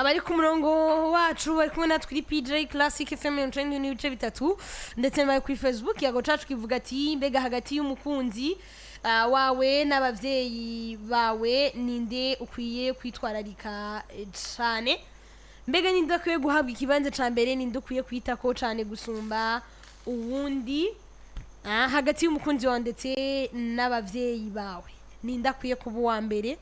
abari ku murongo wacu bari kumwe natwe kuri PJ Classic FM trend n'ibice bitatu ndetse bari kuri Facebook yago cacu kivuga ati mbega hagati y'umukunzi wawe n'abavyeyi bawe ninde ukwiye kwitwararika cyane mbega ninde akwiye guhabwa ikibanza ca mbere ninde ukwiye kwitako cyane gusumba uwundi hagati y'umukunzi wawe ndetse n'abavyeyi bawe ninde akwiye kuba uwa mbere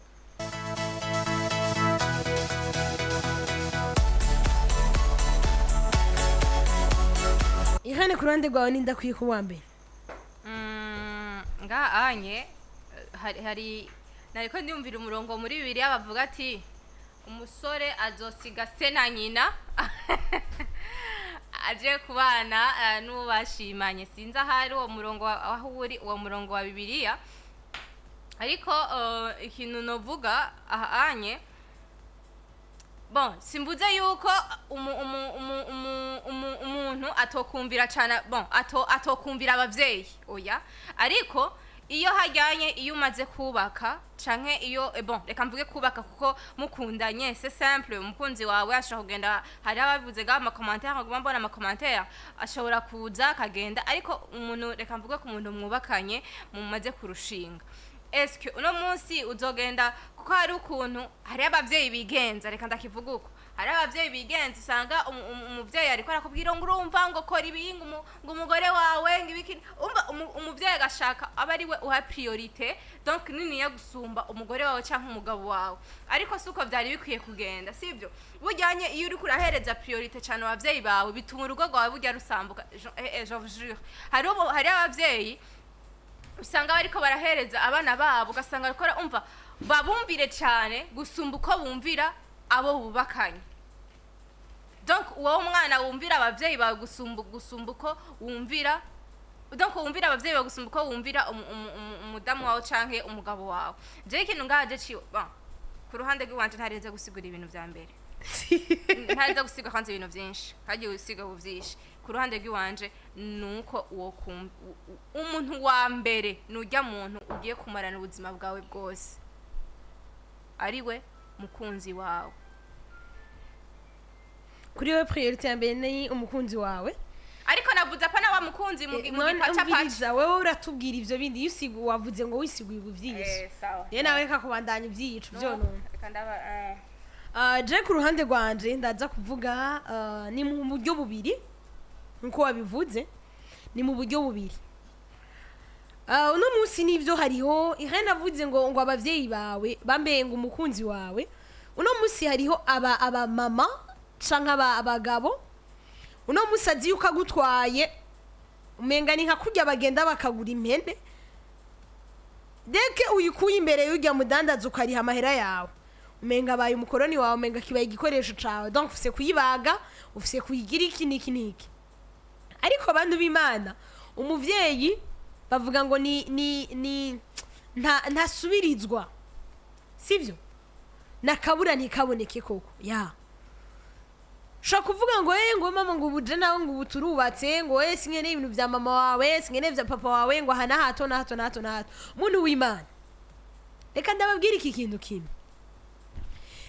ihane ku ruhande rwawe ninde akwiye kuba uwa mbere nga anye hari nariko ndiyumvira umurongo muri Bibiliya bavuga ati umusore azosiga se na nyina aje kubana n'ubashimanye sinza hari uwo murongo aho uri uwo murongo wa Bibiliya ariko ikintu novuga anye bon simbuze yuko umuntu atokumvira cyane bon atokumvira abavyeyi oya ariko iyo hajyanye iyo umaze kubaka canke iyo bon reka mvuge kubaka kuko mukundanye c'est simple umukunzi wawe ashobora kugenda hari abavuze ga ama commentaire ngoma mbona ama commentaire ashobora kuza kagenda ariko umuntu reka mvuge ku muntu mwubakanye mumaze kurushinga eske uno munsi uzogenda kuko hari ukuntu hari abavyeyi bigenza reka ndakivuga uko hari abavyeyi bigenza usanga umuvyeyi ariko arakubwira ngo urumva ngo kora ibingi ngo umugore wawe ngibiki umva umuvyeyi agashaka abari we uha priorité donc nini ya gusumba umugore wawe cyangwa umugabo wawe ariko suko byari bikwiye kugenda sivyo bujyanye iyo uri kurahereza priorité cyane abavyeyi bawe bituma urugo rwawe bujya rusambuka je vous jure hari abavyeyi usanga bariko barahereza abana babo ugasanga arikora umva babumvire cyane gusumba uko bumvira abo bubakanye donc uwo mwana wumvira abavyeyi bawe gusumba uko wumvira donc wumvira abavyeyi bawe gusumba uko wumvira umudamu wawe canke umugabo wawe je ikintu ngaje ciwe ku ruhande rw'iwanje ntareze gusigura ibintu vya mbere ntareze gusiga kanze ibintu vyinshi hagiye usiga uvyinshi ku ruhande rw'iwanje nuko uwo umuntu wa mbere nujya muntu ugiye kumarana ubuzima bwawe bwose ariwe mukunzi wawe kuri we priority ya mbere ni umukunzi wawe ariko navuze apana wa mukunzi mu gipacha pacha wewe uratubwira ivyo bindi yusigu wavuze ngo wisiguye uvyishe sawa ye nawe reka kubandanya ivyicu vyonone reka ndaba je ku ruhande rwanje ndaza kuvuga ni mu buryo bubiri nkuko wabivuze ni mu buryo bubiri uno munsi nivyo hariho ihana avuze ngo abavyeyi bawe bambeye ngo umukunzi wawe uno munsi hariho aba mama canka abagabo uno munsi azi yuko agutwaye umenga ni nka kurya bagenda bakagura impene deke uyikuye imbere y'ujya mudandaza ukariha amahera yawe umenga baye umukoroni wawe umenga kibaye igikoresho cawe donc ufise kuyibaga ufise kuyigira iki niki ariko abantu b'Imana umuvyeyi bavuga ngo ni ntasubirizwa sivyo nakabura ntikaboneke koko ya sha kuvuga ngo ngo mama ngo ubuje nawe ngo ubuturubatse ngo sinkene ibintu vya mama wawe sinkene vya papa wawe ngo hana hato umuntu w'Imana reka ndababwira iki kintu kimwe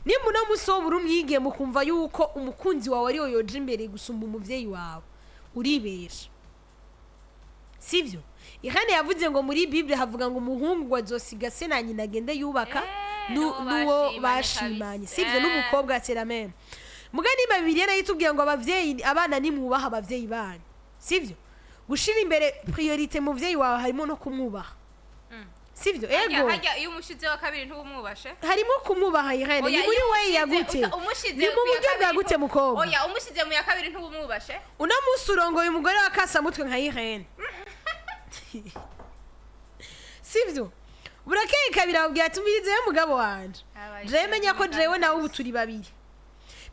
nimba no musobura umwige mukumva yuko umukunzi wawe ariyo yoje imbere gusumba umuvyeyi wawe uribesha sivyo ihane yavuze ngo muri Bible havuga ngo umuhungu wazosiga se na nyina agende yubaka nuwo bashimanye sivyo n'umukobwa atera meme mugani Bibiliya nayo itubwira ngo abavyeyi abana nimubaha abavyeyi banyu sivyo gushira imbere priorité mu vyeyi wawe harimo no kumwubaha sivyo ego hajya iyo umushize wa kabiri ntubumwubashe harimo kumwubaha ihane ni muri we yagute ni mu buryo bwagute mukobwa oya umushize mu ya kabiri ntubumwubashe una musurongo uyu mugore wakasa mutwe nka ihene sivyo burakeye kabiri ababwira ati mbirize mugabo wanje je menya ko jewe nawe ubu turi babiri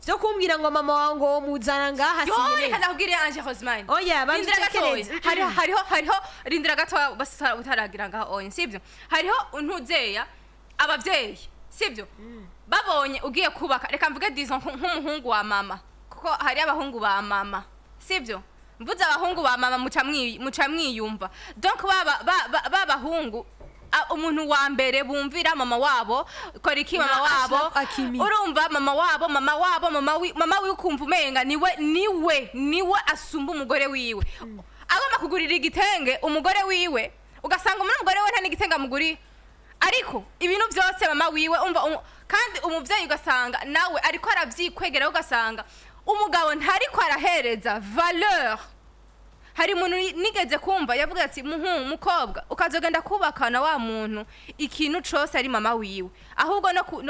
vyo kumbwira ngo mama wango muzana ngaha sinyene yo reka ndakubwire anje Hosmine oya bandikekereze hariho rindira gato basara utaragira ngaha oya sivyo hariho untuzeya abavyeyi sivyo babonye ugiye kubaka reka mvuge disons nk'umuhungu wa mama kuko hari abahungu ba mama sivyo mvuze abahungu ba mama muca mwiyumva donc baba bahungu umuntu wa mbere bumvira mama wabo kora iki mama wabo urumva mama wabo mama wi ukumva umenga niwe asumba umugore wiwe agomba kugurira igitenge umugore wiwe ugasanga umugore we nta n'igitenge amuguri ariko ibintu byose mama wiwe umva kandi umuvyeyi ugasanga nawe ariko aravyikwegera ugasanga umugabo ntariko arahereza valeur. Hari umuntu nigeze kumva yavuga ati mukobwa ukazogenda kubakana wa muntu ikintu cose ari mama wiwe ahubwo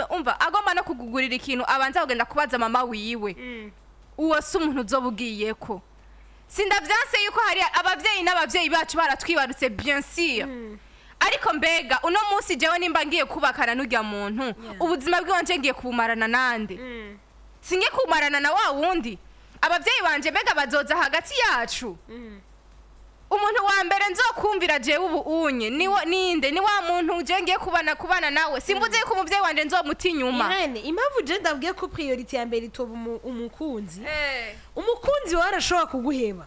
umva agomba no kugugurira ikintu abanza kugenda kubaza mama wiwe uwo si umuntu uzobugiyeko. Sindavyanse yuko hari abavyeyi n'abavyeyi bacu baratwibarutse bien sûr ariko mbega uno munsi jewe nimba ngiye kubakana n'urya muntu ubuzima bw'iwanje ngiye kubumarana nande singiye kumarana na wa wundi abavyeyi banje mbega bazoza hagati yacu umuntu wa mbere nzokumvira jewe ubu unye ninde ni wa muntu je ngiye kubana nawe simvuze ko umuvyeyi wanje nzomutinyuma impamvu je ndabwiye ko priority ya mbere itoba umukunzi umukunzi warashobora kuguheba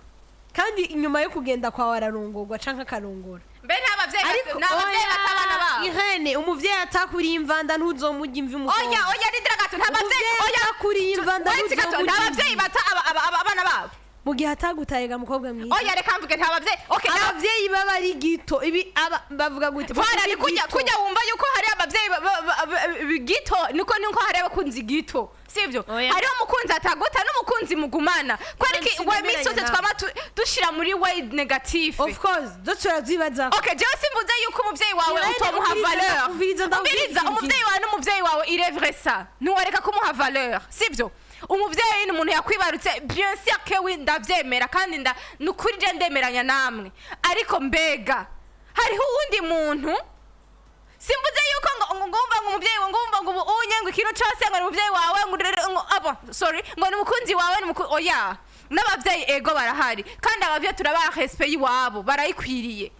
kandi inyuma yo kugenda kwa wararongorwa canka karongora mbe n'abavyeyi batabana babo ihene umuvyeyi atakuri imvanda ntuzomujya imvi umukobwa oya nidira gato ntabavyeyi atakuri imvanda ntuzomujya abavyeyi bata abana babo mu gihe atagutayega mukobwa mwiza oya reka mvuge ntabavyeyi okay abavyeyi baba ari gito ibi bavuga gute bari kujya wumva yuko hari abavyeyi gito niko hari abakunzi gito sivyo hariho umukunzi ataguta n'umukunzi mugumana kweriki we misose twama dushira muri way negative of course dotsura zibaza okay je simvuze yuko umuvyeyi wawe utomuha valeur ubiriza umuvyeyi wawe n'umuvyeyi wawe irevre ça ntiwareka kumuha valeur sivyo umuvyeyi ni umuntu yakwibarutse bien sûr que oui ndavyemera kandi nukuri je ndemeranya namwe ariko mbega hariho uwundi muntu simvuze yuko ngumva umuvyeyi ngumva ngo unyenga ikintu cyose ngo umuvyeyi wawe ngo ni umukunzi wawe oya n'abavyeyi ego barahari kandi abavyeyi turabaha respect yiwabo barayikwiriye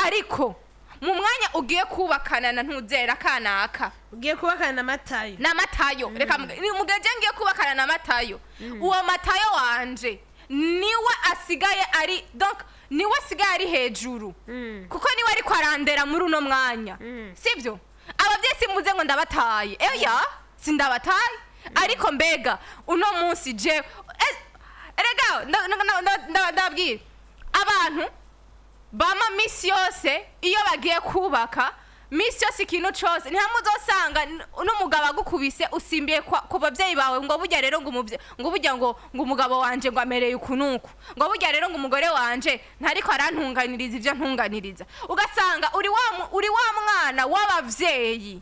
ariko mu mwanya ugiye kubakana na ntuzera kanaka ugiye kubakana na matayo reka mugeje ngiye kubakana na matayo uwo matayo wanje niwe asigaye ari donc niwe asigaye ari hejuru kuko niwe ari kwarandera muri uno mwanya sivyo abavyeyi simuze ngo ndabataye eya sindabataye ariko mbega uno munsi je erega ndabwira abantu bama misi yose iyo bagiye kubaka misi yose ikintu cyose ntihamuzosanga n'umugabo agukubise usimbiye ku bavyeyi bawe ngo burya rero ngo burya ngo umugabo wanje ngo amereye ukunuku ngo burya rero ngo umugore wanje ntariko arantunganiriza ivyo ntunganiriza ugasanga uri wa mwana w'abavyeyi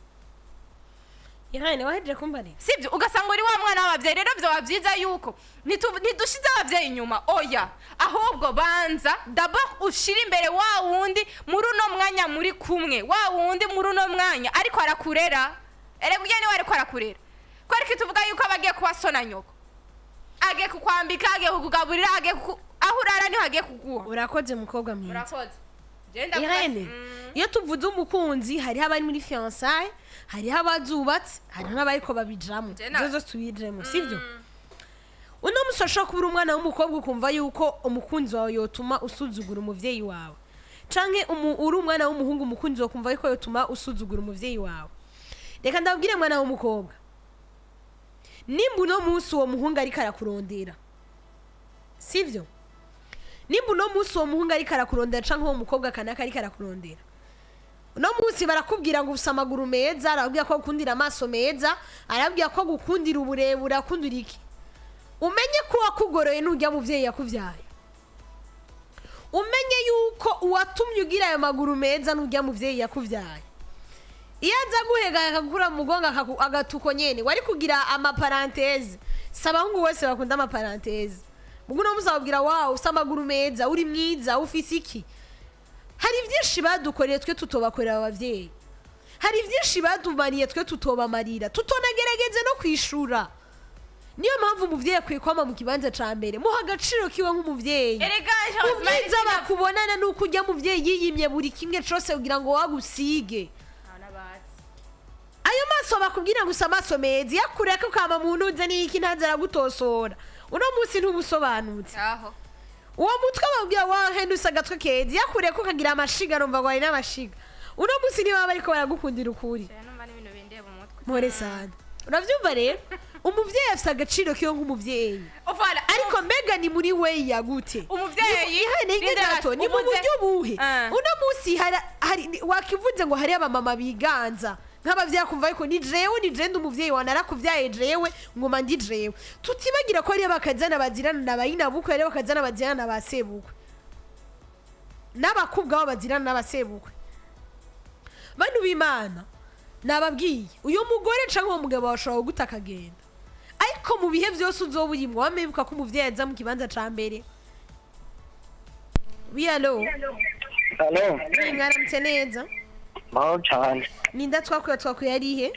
ihane waheje kumbari sivyo ugasanga uri wa mwana w'abavyeyi rero byo bavyiza yuko ntidushize abavyeyi inyuma oya ahubwo banza d'abord ushira imbere wa wundi muri uno mwanya muri kumwe wa wundi muri uno mwanya ariko arakurera ere burya ni ariko arakurera kwereka tuvuga yuko abagiye kubasona nyoko agiye kukwambika agiye kukugaburira agiye aho urara niho agiye kuguha urakoze mukobwa mwiza urakoze ihene iyo tuvuze umukunzi hariho abari muri fiançailles hariho abazubatse hariho n'abariko babijamo zozo tubijemo sivyo uno musosho kubura umwana w'umukobwa ukumva yuko umukunzi wawe yotuma usuzugura umuvyeyi wawe canke uri umwana w'umuhungu umukunzi wawe kumva yuko yotuma usuzugura umuvyeyi wawe reka ndabwire mwana w'umukobwa nimba uno munsi uwo muhungu ariko arakurondera sivyo nimba uno munsi uwo muhungu ariko arakurondera canke uwo mukobwa kanaka ariko arakurondera uno munsi barakubwira ngo ufise amaguru meza arabwira ko gukundira amaso meza arabwira ko gukundira uburebure akundira iki umenye ko wakugoroye n'ujya muvyeyi yakuvyaye umenye yuko uwatumye ugira ayo maguru meza n'ujya muvyeyi yakuvyaye iyo aza guhega akagura mugonga agatuko nyene wari kugira amaparanteze sabahungu wese bakunda amaparanteze muguno muzabwira wow usa amaguru meza uri mwiza ufise iki hari byinshi badukoreye twe tutobakorera abavyeyi hari byinshi badumariye twe tutobamarira tutonagerageze no kwishura niyo mpamvu umuvyeyi akwiye kwama mu kibanza ca mbere muha agaciro kiwe nk'umuvyeyi ubwiza bakubonana nuko ujya muvyeyi yiyimye buri kimwe cose kugira ngo wagusige ayo maso bakubwira gusa amaso meza yakureka ukama mu ntuze n'iki ntaze aragutosora uno munsi ntubusobanutse uwo mutwe babwira wahenduse agatwe keza yakureka ukagira amashiga numva ngo hari n'amashiga uno munsi niba bariko baragukundira ukuri numva n'ibintu bindeba umutwe mpore sana uravyumva rero umuvyeyi afise agaciro kiyo nk'umuvyeyi Voilà. ariko mbega ni muri we yagute Umuvyeyi nige gato ni mu buryo buhe uno munsi hari wakivuze ngo hari abamama biganza nk'abavyeyi akumva yuko ni jewe ndi umuvyeyi wa narakuvyaye jewe ngoma ndi jewe tutibagira ko ari abakazana bazirana na bayinabukwe ari abakazana bazirana na basebukwe n'abakubwa babazirana n'abasebukwe bantu b'Imana nababwiye uyo mugore canke uwo mugabo bashobora guta akagenda ariko mu bihe vyose uzoba urimwo wamwibuka ko umuvyeyi aza mu kibanza ca mbere allo mwaramutse neza mahoro cyane Ninde twakuye arihe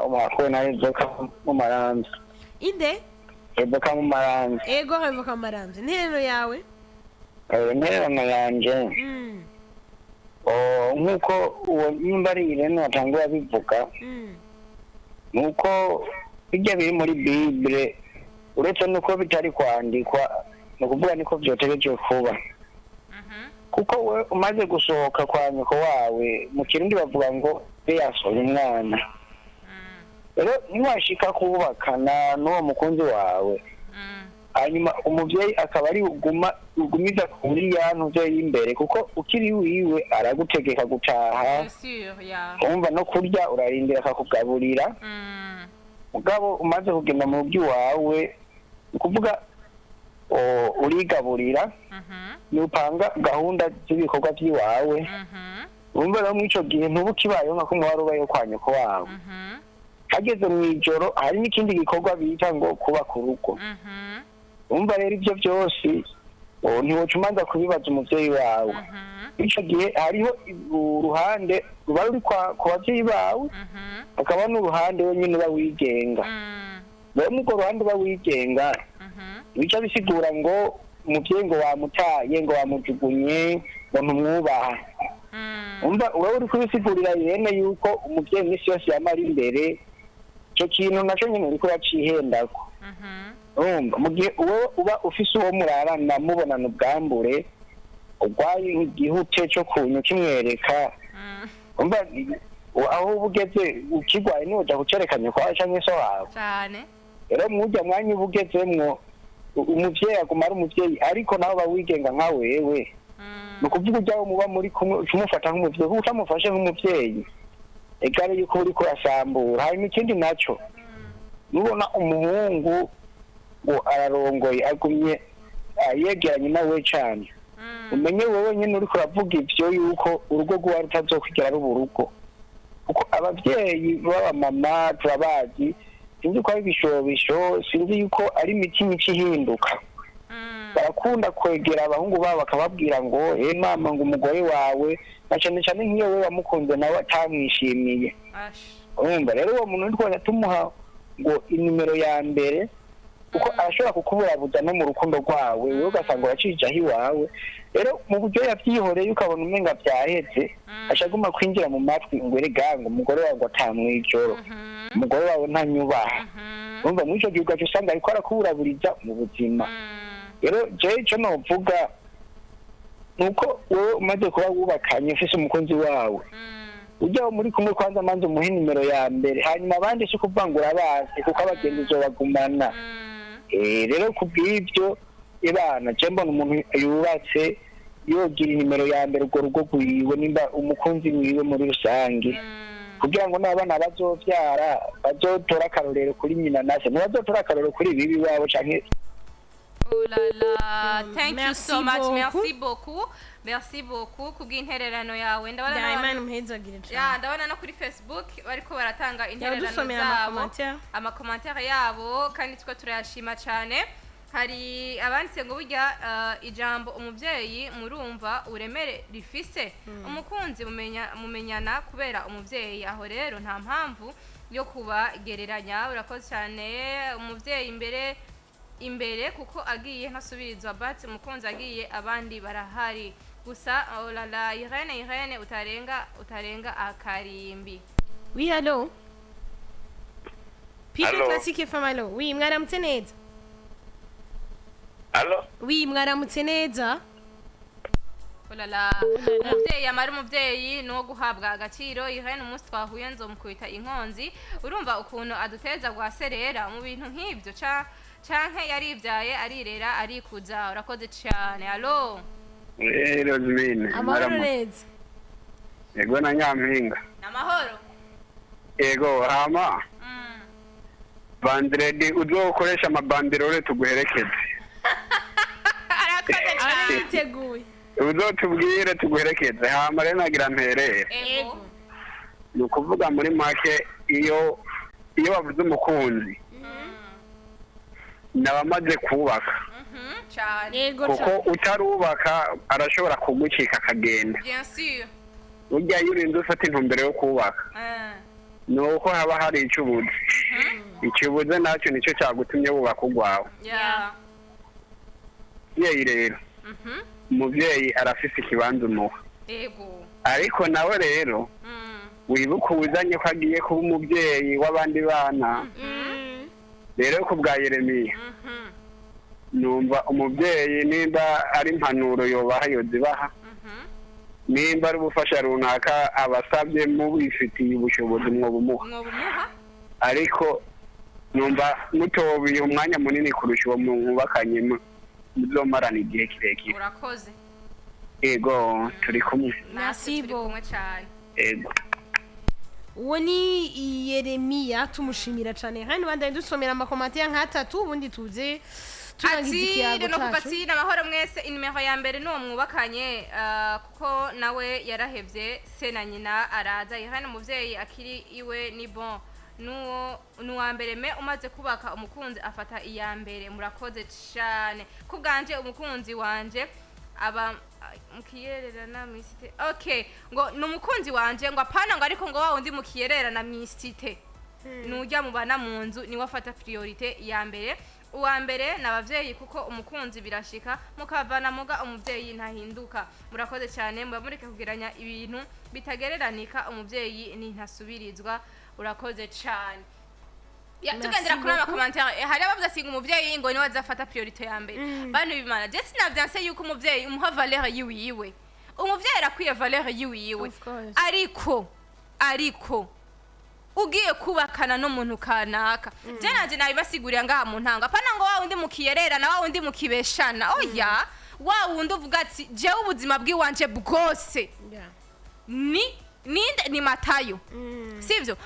umwakuwe na Rebeka mu Maramvya inde Rebeka mu Maramvya ego Rebeka mu Maramvya interero yawe intererano yanje nk'uko uwo nimba ari Irene watanguye abivuga nuko bijya biri muri Bible uretse nuko bitari kwandikwa ni ukuvuga niko vyotegereje kuba kuko we umaze gusohoka kwa nyoko wawe mu kirundi bavuga ngo yasohoye umwana rero niwashika kubakana n'uwo mukunzi wawe hanyuma umuvyeyi akaba ari ugumiza kuri ya ntuzo y'imbere kuko ukiri wiwe aragutegeka gutaha umva no kurya urarindira akakugaburira mugabo umaze kugenda mu by'iwawe ni ukuvuga urigaburira nupanga gahunda z'ibikorwa by'iwawe urumva rero mw'ico gihe ntuba ukibayeho nka kumwe wari ubayeho kwa nyoko wawe hageze mw'ijoro hari n'ikindi gikorwa bita ngo kubaka urugo urumva rero ivyo vyose ntiwoca umanza kubibaza umuvyeyi wawe ico gihe hariho uruhande ruba ruri ku bavyeyi bawe hakaba n'uruhande wenyine uba wigenga rero mw'urwo ruhande uba wigenga bica bisigura ngo umuvyeyi ngo wamutaye ngo wamujugunye ngo ntumwubaha umva wewe uri kubisigurira Irene yuko umuvyeyi imisi yose yama ari imbere ico kintu naco nyene uriko uracihendako urumva mu gihe wowe uba ufise uwo murarana mubonana ubwambure urwaye igihute co kunyu kimwereka umva aho uba ugeze ukigwaye nuja kucerekanya kwawe canke so wawe cyane rero mwurya mwanya uba ugezemwo umuvyeyi aguma ari umuvyeyi ariko nawe uba wigenga nka wewe ni ukuvuga ujyaho muba muri kumwe ucumufata nk'umuvyeyi kuko utamufashe nk'umuvyeyi egare yuko uriko urasambura hanyuma ikindi naco nubona umuhungu ngo ararongoye agumye yegeranye nawe cane umenye wewe nyene uriko uravuga ivyo yuko urugo rwawe rutazokwigera ruba urugo kuko abavyeyi b'abamama turabazi sinzi ko ari ibishobisho sinzi yuko ari imitima ihinduka barakunda kwegera abahungu babo bakababwira ngo mama ngo umugore wawe na cane cane nk'iyo wewe wamukunze nawe atamwishimiye urumva rero uwo muntu uriko tumuha ngo inimero ya mbere kuko arashobora kukuburabuza no mu rukundo rwawe wewe ugasanga uracije aho iwawe rero mu buryo yavyihoreye ukabona umenga vyaheze ashaguma kwinjira mu matwi ngo erega ngo umugore wawe ngo atamwijoro umugore wawe ntanyubaha urumva muri ico gihe ugaca usanga ariko arakuburaburiza mu buzima rero jewe ico novuga nuko wowe umaze kuba wubakanye ufise umukunzi wawe ujyaho muri kumwe kwanza manza umuhe inimero ya mbere hanyuma abandi si ukuvuga ngo urabazi kuko abagenzi uzobagumana rero kubw'ivyo ibana je mbona umuntu yubatse yogira inimero ya mbere urwo rugo rwiwe nimba umukunzi wiwe muri rusange kugira ngo n'abana bazovyara bazotora akarorero kuri nyina nase ntibazotora akarorero kuri bibi wabo canke Oh là là, thank you so much. Merci beaucoup kubw'intererano yawe. Ndabona no kuri Facebook bariko baratanga intererano zabo, amakomantere yabo kandi twa turayashima cyane. Hari abanditse ngo burya ijambo umuvyeyi murumva uremere rifise umukunzi mumenyana kubera umuvyeyi aho rero nta mpamvu yo kubagereranya. Urakoze cyane umuvyeyi imbere kuko agiye ntasubirizwa but umukunzi agiye abandi barahari gusa olala Irene utarenga akarimbi. Oui allo Peter Classique FM allo. Oui mwaramutse neza. Allo Oui mwaramutse neza. olala umuvyeyi amara umuvyeyi nuwo guhabwa agaciro ihene umunsi twahuye nzomukubita inkonzi urumva ukuntu aduteza guhaserera mu bintu nk'ivyo canke yarivyaye arirera arikuza urakoze cane alo Rosemine amahoro neza yego na Nyampinga namahoro yego hama bandredi uzokoresha amabanderole tuguherekeze arakoze cane ariteguye uzotubwire tuguherekeze hama rero nagira mperere ego ni ukuvuga muri make iyo bavuze umukunzi nabamaze kubaka cane yego kuko utarubaka arashobora kugucika akagenda bien sûr burya iyo urinze ufata intumbero yo kubaka ni uko haba hari icubuze ikibuze nacyo nicyo cyagutumye wubaka urwawe ya umubyeyi rero umubyeyi arafise ikibanza umuha ego ariko nawe rero wibuka ubuzanye ko agiye kuba umubyeyi w'abandi bana rero ku bwa Yeremiya numva umubyeyi nimba ari impanuro yobaha yozibaha nimba ari ubufasha runaka abasabye mubifitiye ubushobozi mwobumuha ariko numva mutobiye umwanya munini kurusha uwo mwubakanye muzomarana igihe kirekire urakoze ego turi kumwe nasibo kumwe cyane ego uwo ni Yeremiya tumushimira cyane kandi bandaye dusomera amakomante nk'atatu ubundi tuze turangiza ati ikiyago no cyacu kufatira amahoro mwese inimero ya mbere nuwo mwubakanye kuko nawe yarahevye se na nyina araza ihana umuvyeyi akiri iwe ni bon nuwa mbere me umaze kubaka umukunzi afata iya mbere murakoze cyane kubganje umukunzi wanje aba mukiyererana misite okay ngo numukunzi wanje ngo apana ngo ariko ngo wa undi mukiyererana misite nujya mubana mu nzu niwe afata priorite ya mbere uwa mbere n'abavyeyi kuko umukunzi birashika mukavana muga umuvyeyi ntahinduka murakoze cyane mubamurike kugiranya ibintu bitagereranika umuvyeyi ni ntasubirizwa urakoze cyane ya tugendera kuri ama commentaire hari abavuze singa umuvyeyi ngo niwe azafata priorite ya mbere bano bimana je sinavyanse yuko umuvyeyi umuha valeur yiwiwe umuvyeyi arakwiye valeur yiwiwe ariko ugiye kubakana n'umuntu kanaka je nanje nabibasigurira ngaha mu ntanga apana ngo wa undi mukiyerera na wa undi mukibeshana oya wa wundi uvuga ati je ubuzima bwiwanje bwose ninde ni Matayo sivyo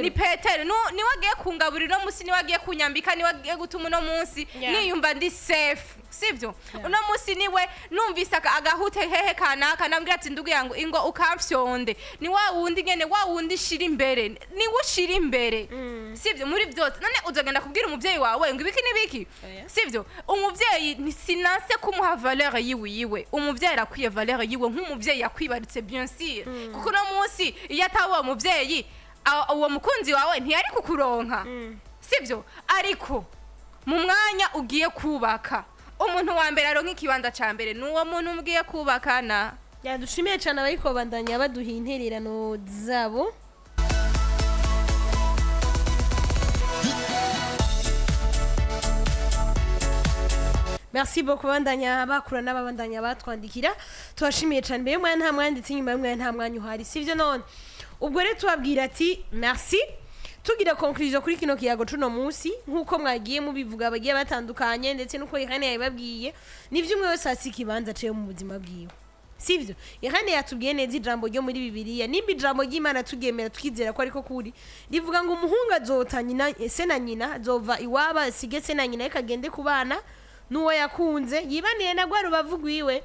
ni Petero ni wagiye kungaburira no musi ni wagiye kunyambika ni wagiye gutuma no munsi niyumva ndi safe sivyo uno musi niwe numvise agahute hehe kanaka nambwira ati ndugu yangu ingo ukamfyonde ni wa wundi ngene wa wundi shira imbere ni ushira imbere sivyo muri byose none uzogenda kubwira umuvyeyi wawe ngo ibiki nibiki sivyo umuvyeyi ni sinanse kumuha valeur yiwe umuvyeyi akwiye valeur yiwe nk'umuvyeyi yakwibarutse bien sûr kuko no musi iyo atawo umuvyeyi uwo mukunzi wawe ntiyari kukuronka sivyo ariko mu mwanya ugiye kubaka umuntu wa mbere aronka ikibanza ca mbere nuwo muntu mugiye kubakana yadushimiye cyane abariko bandanya baduha intererano zabo Merci beaucoup bandanya bakura n'ababandanya batwandikira tubashimiye cyane mbere mwe nta mwanditsi nyuma mwe nta mwanya uhari sivyo none ubwo rero tubabwira ati merci tugira conclusion kuri kino kiyago cuno munsi nkuko mwagiye mubivuga bagiye batandukanye ndetse nuko ihane yababwiye nivyo umwe wese asikibanza cyo mu buzima bwiwe sivyo ihane yatubwiye neza ijambo ryo muri Bibiliya nimba ijambo ry'Imana tugemera tukizera ko ariko kuri rivuga ngo umuhungu azotanyina se na nyina azova iwaba sige se na nyina ikagende kubana nuwo yakunze yibaniye na gwa rubavugwiwe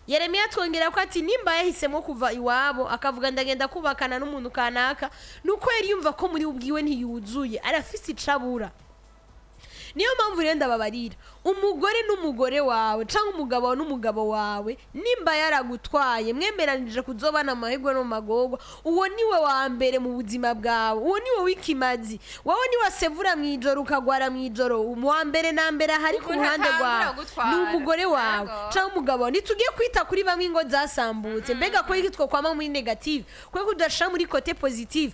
Yeremiya twongera ko ati nimba yahisemo kuva iwabo akavuga ndagenda kubakana n'umuntu kanaka nuko yari yumva ko muri ubwiwe ntiyuzuye arafise icabura niyo mpamvu rero ndababarira umugore n'umugore wawe cyangwa umugabo n'umugabo wawe nimba yaragutwaye mwemeranije kuzobana amahirwe no magogwa uwo niwe wa mbere mu buzima bwawe uwo niwe wikimazi wowe niwe sevura mwijoro ukagwara mwijoro wa mbere na mbere hari ku ruhande rwawe ni umugore wawe cyangwa umugabo nitugiye kwita kuri bamwe ingo zasambutse mbega ko yitwa kwama muri negative kwe kudasha muri kote positive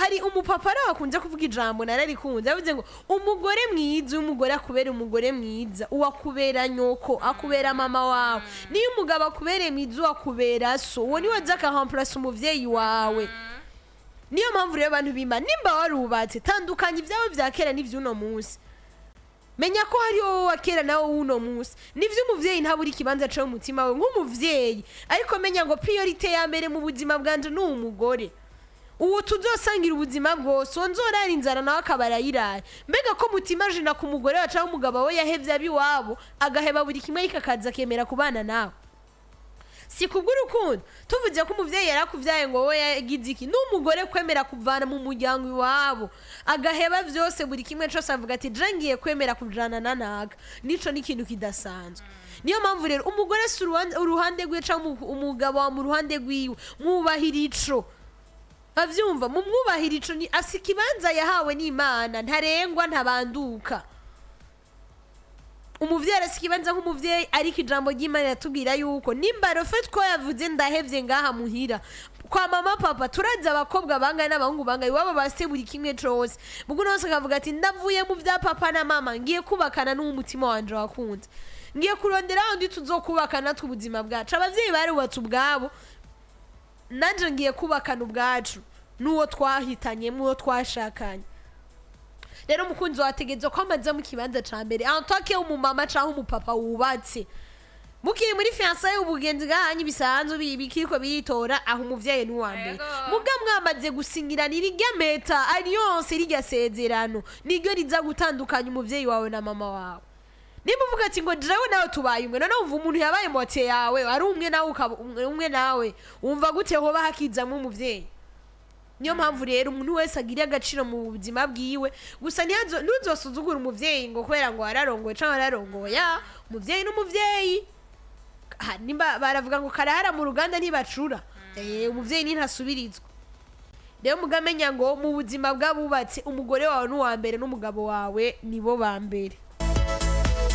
hari umupapa arakunze kuvuga ijambo nararikunze yavuze ngo umugore mwiza umugore akubera umugore mwiza mwiza uwakubera nyoko akubera mama wawe niyo umugabo akubereye mwiza uwakubera so uwo niwe aza akahamplasa umuvyeyi wawe niyo mpamvu rero abantu bima nimba warubatse tandukanye ibyawe vya kera n'ivy'uno munsi menya ko hari wowe wa kera nawe w'uno munsi nivyo umuvyeyi ntabura ikibanza cawe mu mutima wawe nk'umuvyeyi ariko menya ngo priorite ya mbere mu buzima bwanje ni umugore uwo tuzosangira ubuzima bwose uwo nzorara inzara nawe akaba arayiraye mbega ko mutima jina ku mugore wacu umugabo we yahevye abiwabo agaheba buri kimwe ariko akaza akemera kubana nawe si kubw'urukundo tuvuze ko umuvyeyi yarakuvyaye ngo wowe yagize iki n'umugore kwemera kuvana mu muryango iwabo agaheba vyose buri kimwe cose avuga ati je ngiye kwemera kujana na naga nico ni ikintu kidasanzwe niyo mpamvu rero umugore si uruhande rwiwe canke umugabo wa mu ruhande rwiwe mwubahira ico bavyumva mu mwubahira ico ni asikibanza yahawe n'Imana ntarengwa ntabanduka umuvyeyi arasikibanza nk'umuvyeyi ariko ijambo ry'Imana yatubwira yuko nimba rofet ko yavuze ndahevye ngaha muhira kwa mama papa turaza abakobwa bangaye n'abahungu bangaye iwabo base buri kimwe cose mugu nose akavuga ati ndavuye mu vya papa na mama ngiye kubakana n'umutima wanje wakunze ngiye kurondera aho ndi tuzokubakana tw'ubuzima bwacu abavyeyi barubatse ubwabo nanje ngiye kubakana ubwacu n'uwo twahitanye n'uwo twashakanye rero umukunzi wategetse ko amaze mu kibanza ca mbere antake umumama canke umupapa wubatse mukiri muri fiançailles y'ubugenzi gahanye bisanzwe bikiriko biyitora aho umuvyeyi ni wa mbere muga mwamaze gusingiranira iryameta alliance ryasezerano niryo riza gutandukanya umuvyeyi wawe na mama wawe nimba uvuga ati ngo jewe nawe tubaye umwe none uva umuntu yabaye mote yawe ari umwe nawe umwe nawe wumva gute hoba hakizamwe umuvyeyi niyo mpamvu rero umuntu wese agira agaciro mu buzima bwiwe gusa ntuzosuzugura umuvyeyi ngo kubera ngo ararongoye canke ararongoya umuvyeyi n'umuvyeyi nimba baravuga ngo karahara mu ruganda ntibacura umuvyeyi ntasubirizwa rero mugamenya ngo mu buzima bw'abubatse umugore wawe n'uwa mbere n'umugabo wawe nibo ba mbere